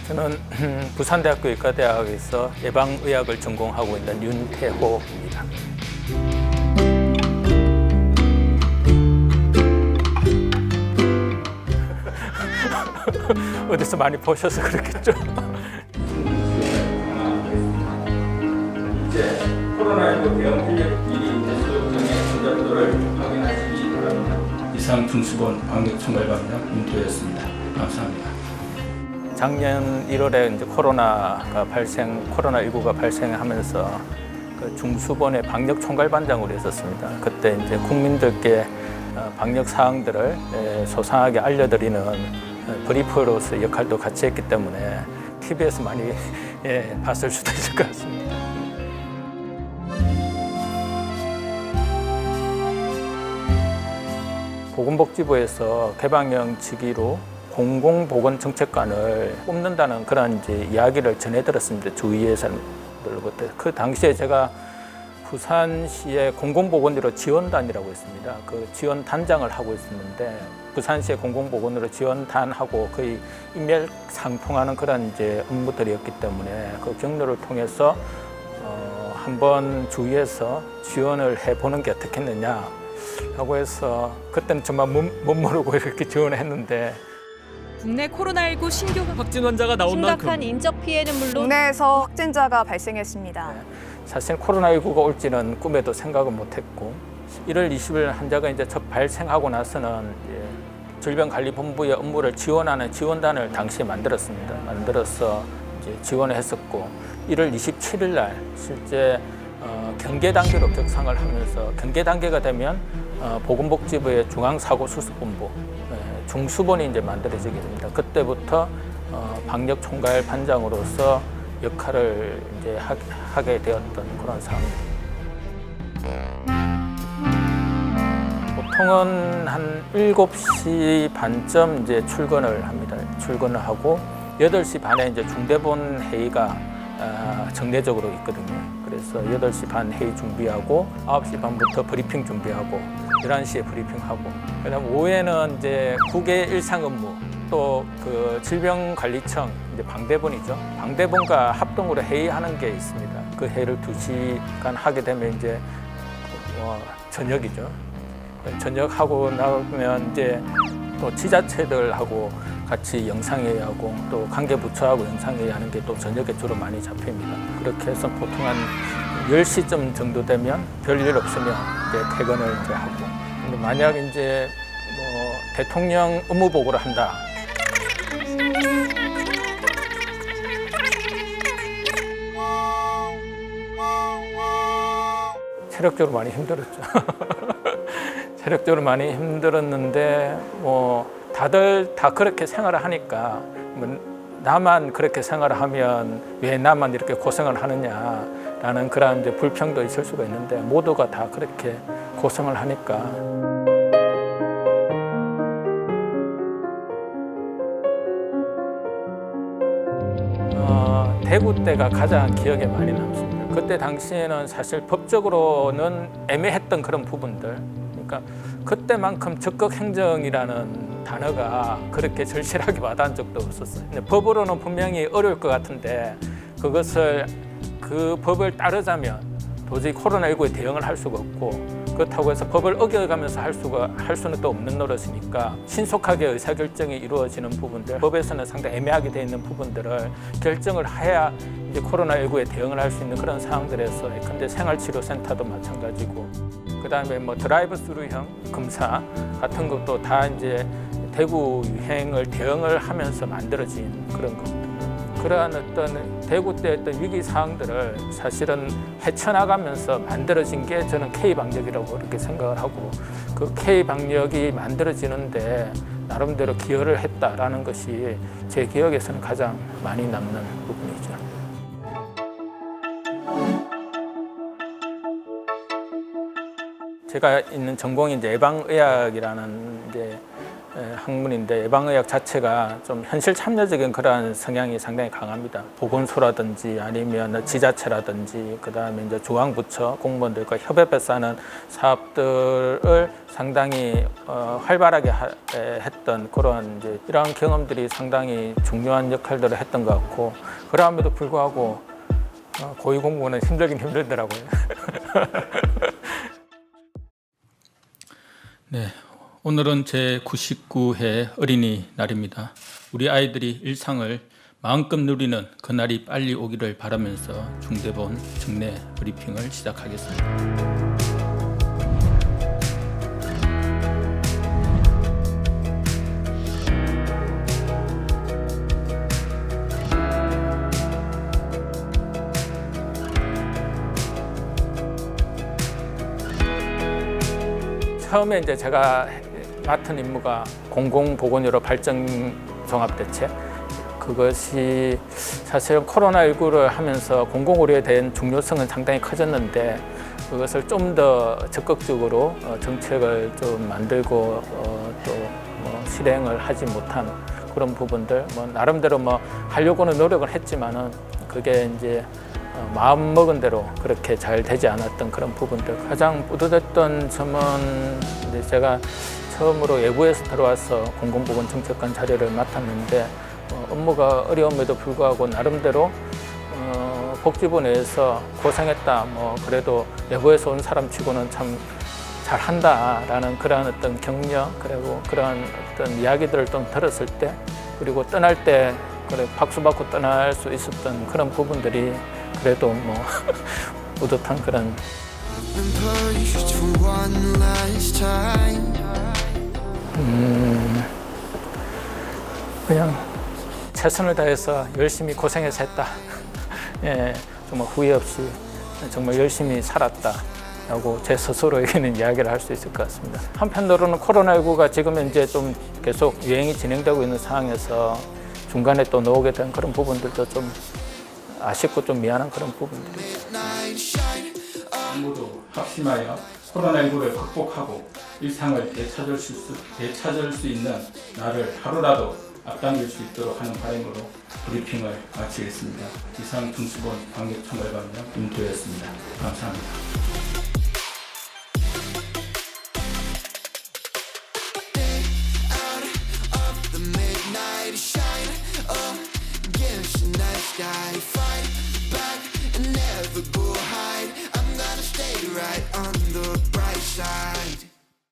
저는 부산대학교 의과대학에서 예방의학을 전공하고 있는 윤태호입니다. 어디서 많이 보셔서 그렇겠죠? 이제 코로나19 대응 인력 미리 수족증의 환자들을 확인하시기 바랍니다. 이상 중수본 방역총괄반장 윤태호였습니다. 감사합니다. 작년 1월에 이제 코로나19가 발생하면서 그 중수본의 방역 총괄반장으로 있었습니다. 그때 이제 국민들께 방역 사항들을 소상하게 알려드리는 브리퍼로서 역할도 같이 했기 때문에 TV에서 많이 봤을 수도 있을 것 같습니다. 보건복지부에서 개방형 직위로 공공보건정책관을 뽑는다는 그런 이제 이야기를 전해 들었습니다. 주위에서로부터. 그 당시에 제가 부산시의 공공보건의료 지원단이라고 있습니다. 그 지원단장을 하고 있었는데 부산시의 공공보건의료 지원단하고 거의 일맥상통하는 그런 이제 업무들이었기 때문에 그 경로를 통해서 한번 주위에서 지원을 해보는 게 어떻겠느냐라고 해서 그때는 정말 못 모르고 이렇게 지원을 했는데. 국내 코로나19 신규 확진 환자가 나온 심각한 만큼 인적 피해는 물론 국내에서 확진자가 발생했습니다. 사실 코로나19가 올지는 꿈에도 생각을 못했고 1월 20일 환자가 이제 첫 발생하고 나서는 질병관리본부의 업무를 지원하는 지원단을 당시에 만들었습니다. 만들어서 이제 지원을 했었고 1월 27일 날 실제 경계 단계로 격상을 하면서 경계 단계가 되면 보건복지부의 중앙사고수습본부 중수본이 이제 만들어지게 됩니다. 그때부터 방역 총괄 반장으로서 역할을 이제 하게 되었던 그런 상황입니다. 보통은 한 7시 반쯤 이제 출근을 합니다. 출근을 하고 8시 반에 이제 중대본 회의가 정례적으로 있거든요. 그래서 8시 반 회의 준비하고 9시 반부터 브리핑 준비하고 11시에 브리핑하고 그다음 오후에는 이제 국외 일상 업무 또 그 질병관리청 이제 방대본이죠. 방대본과 합동으로 회의하는 게 있습니다. 그 회의를 2시간 하게 되면 이제 저녁이죠. 저녁하고 나면 이제 또 지자체들하고 같이 영상회의하고 또 관계부처하고 영상회의 하는 게 또 저녁에 주로 많이 잡힙니다. 그렇게 해서 보통 한 10시쯤 정도 되면 별일 없으면 이제 퇴근을 이제 하고. 근데 만약 이제 대통령 업무 보고를 한다. 체력적으로 많이 힘들었죠. 체력적으로 많이 힘들었는데 다들 다 그렇게 생활을 하니까 나만 그렇게 생활을 하면 왜 나만 이렇게 고생을 하느냐라는 그런 이제 불평도 있을 수가 있는데 모두가 다 그렇게 고생을 하니까. 대구 때가 가장 기억에 많이 남습니다. 그때 당시에는 사실 법적으로는 애매했던 그런 부분들. 그러니까 그때만큼 적극 행정이라는 단어가 그렇게 절실하게 와닿은 적도 없었어요. 근데 법으로는 분명히 어려울 것 같은데 그 법을 따르자면 도저히 코로나19에 대응을 할 수가 없고 그렇다고 해서 법을 어겨가면서 할 수는 또 없는 노릇이니까 신속하게 의사결정이 이루어지는 부분들, 법에서는 상당히 애매하게 되어 있는 부분들을 결정을 해야 이제 코로나19에 대응을 할 수 있는 그런 상황들에서 근데 생활치료센터도 마찬가지고 그다음에 드라이브 스루형 검사 같은 것도 다 이제 대구 유행을 대응을 하면서 만들어진 그런 것들. 그러한 어떤 대구 때 어떤 위기 사항들을 사실은 헤쳐나가면서 만들어진 게 저는 K방역이라고 그렇게 생각을 하고 그 K방역이 만들어지는데 나름대로 기여를 했다라는 것이 제 기억에서는 가장 많이 남는 부분이죠. 제가 있는 전공이 이제 예방의학이라는 게 학문인데 예방의학 자체가 좀 현실 참여적인 그러한 성향이 상당히 강합니다. 보건소라든지 아니면 지자체라든지 그다음에 이제 중앙부처 공무원들과 협업해서 하는 사업들을 상당히 활발하게 했던 그런 이제 이러한 경험들이 상당히 중요한 역할들을 했던 것 같고 그럼에도 불구하고 고위공무원은 힘들긴 힘들더라고요. 네, 오늘은 제 99회 어린이날입니다. 우리 아이들이 일상을 마음껏 누리는 그날이 빨리 오기를 바라면서 중대본 정례 브리핑을 시작하겠습니다. 처음에 이제 제가 맡은 임무가 공공보건의료 발전 종합대책, 그것이 사실 코로나19를 하면서 공공의료에 대한 중요성은 상당히 커졌는데 그것을 좀 더 적극적으로 정책을 좀 만들고 또 뭐 실행을 하지 못한 그런 부분들, 뭐 나름대로 뭐 하려고는 노력을 했지만은 그게 이제 마음 먹은 대로 그렇게 잘 되지 않았던 그런 부분들. 가장 뿌듯했던 점은 이제 제가 처음으로 외부에서 들어와서 공공보건 정책관 자리를 맡았는데 업무가 어려움에도 불구하고 나름대로 복지부 내에서 고생했다. 뭐 그래도 외부에서 온 사람 치고는 참 잘한다라는 그러한 어떤 격려 그리고 그러한 어떤 이야기들을 좀 들었을 때 그리고 떠날 때 그래 박수 받고 떠날 수 있었던 그런 부분들이 그래도 뭐 뿌듯한 그런 그냥 최선을 다해서 열심히 고생해서 했다. 예, 정말 후회 없이 정말 열심히 살았다라고 제 스스로에게는 이야기를 할 수 있을 것 같습니다. 한편으로는 코로나19가 지금 현재 좀 계속 유행이 진행되고 있는 상황에서 중간에 또 나오게 된 그런 부분들도 좀 아쉽고 좀 미안한 그런 부분들이 모두 합심하여 코로나19를 극복하고 일상을 되찾을 수 있는 날을 하루라도 앞당길 수 있도록 하는 바람으로 브리핑을 마치겠습니다. 이상 중수본 방역총괄관장 임도였습니다. 감사합니다.